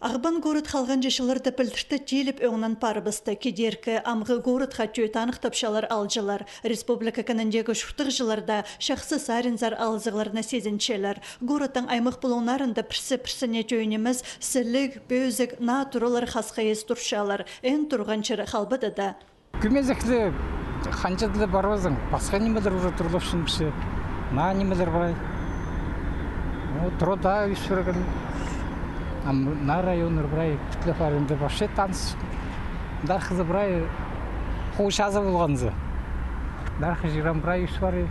Ағбан город халған жешілерді пілтірті теліп өңнен парыбысты. Кедеркі амғы город хатчу танық тапшалар алжылар. Республика кәніндегі шұртық жыларда шақсы саринзар алзығыларына сезінчелер. Городтың аймық бұлонарында пірсі-пірсіне жөйінеміз сілік, бөзік, натуралар қасқайыз тұршалар. Ән тұрғанчыры қалбыды да. Күмезіклі қанчадылы бар өзің. Басқа немелер уже тұрылышын піші. На немелер барай. Трода үйшірігін. На районыр бұрай күтлі вообще таныс. Дарқызы бұрай қоғышазы болғанызы. Дарқы жиран бұрай үйші бары.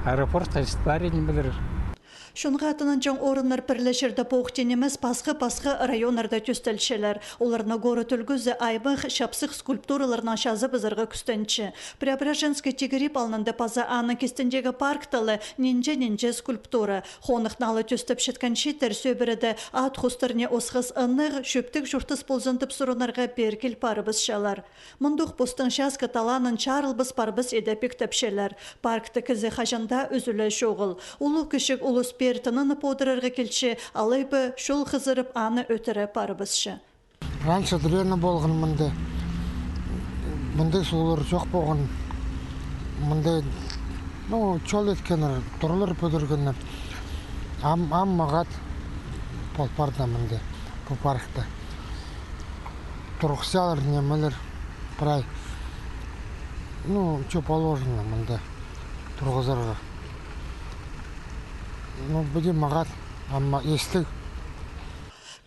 Аэропорт қажет бәрі немелер. Шунға атынан жаң орынлар бірлешірді поқтенеміз пасқы районарда төстелшелер. Оларына город үлгізі айбық шапсық скульптураларынан шазы бізіргі күстенші. Преображенский тегеріп алынды паза аны кестіндегі паркталы нинже скульптура. Қонықналы төстіп шеткан шеттер сөбіріді ат құстырне осқыз ынық шөптік жұртыс болзынтып сұрынарға беркел парыбыз шалар. Мұндық бұстың шазқы таланын чарылбыз парыбыз едепік тәпшелер. Паркты кізі қажанда үзілі шоғыл. Улы күшік улыс Пертананы подырырға келші, алайбы шол қызырып аны өтірі парыбызшы. Раньше дрені болғын мұнды. Мұндай суылыр жоқ болғын. Мұндай, чол еткенір, тұрылыр пөдіргенір. Мағат полпарда мұнды, бұл паркта. Тұрғысалыр немелер, прай. Что положено мұнды тұрғызырға. Будем мағат, естік.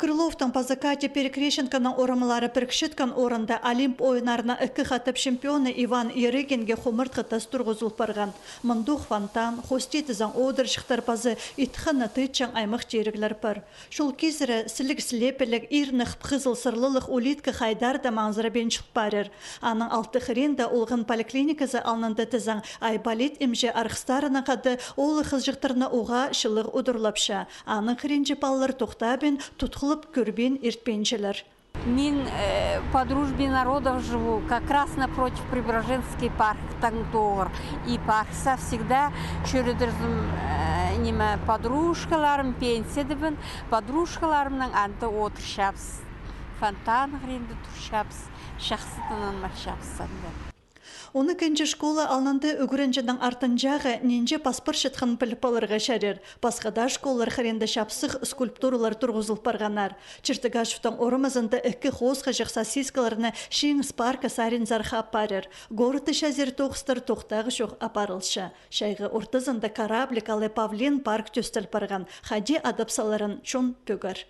Крыловтың пазакате перекрешенканың орамалары піркшіткан орында Олимп ойынарына үкі қатып чемпионы Иван Ерегенге хомырт қытас тұрғызыл парған. Мұндуқ фантан, хостетізің одыр шықтар пазы итқаны тыйтчан аймық жеріглер пар. Шул кезірі сілік-сілепілік, ирнық, қызыл сырлылық олиткі қайдар да маңзыры бен шық парыр. Аның алты қыренді олғын поликлиникасы алнынды тізің айбалет емже арқыстарына қады олы қызжықтарына оға шылық ұдырлапша. Аның қыренжі балылар тоқтабен тұтқылы Курбин иртпенчелер. Мин по дружбе народов живу как раз напротив Преображенский парк Таңтоғыр. И паркса всегда шөрідірзім подружкаларым пенсиядыбын, подружкаларымның анты отыршапс. Фонтан ғыренді тұршапс, шақсытынан маршапсанды. Оны кенже школа алнанды үгірінжінің артынжағы ненже паспор шытқын біліп алырға шәрер. Басқада школалар қыренді шапсық скульптуралар тұрғызыл парғанар. Чертыгашевтың орымызында үкі қоғызға жақса сискаларына шең спарка сарин зарха апарыр. Горыты шазер тоғыстыр тоқтағы шоқ апарылшы. Шайғы ортызында кораблик алы павлин парк төстіл парған. Хади адапсаларын шон төгір.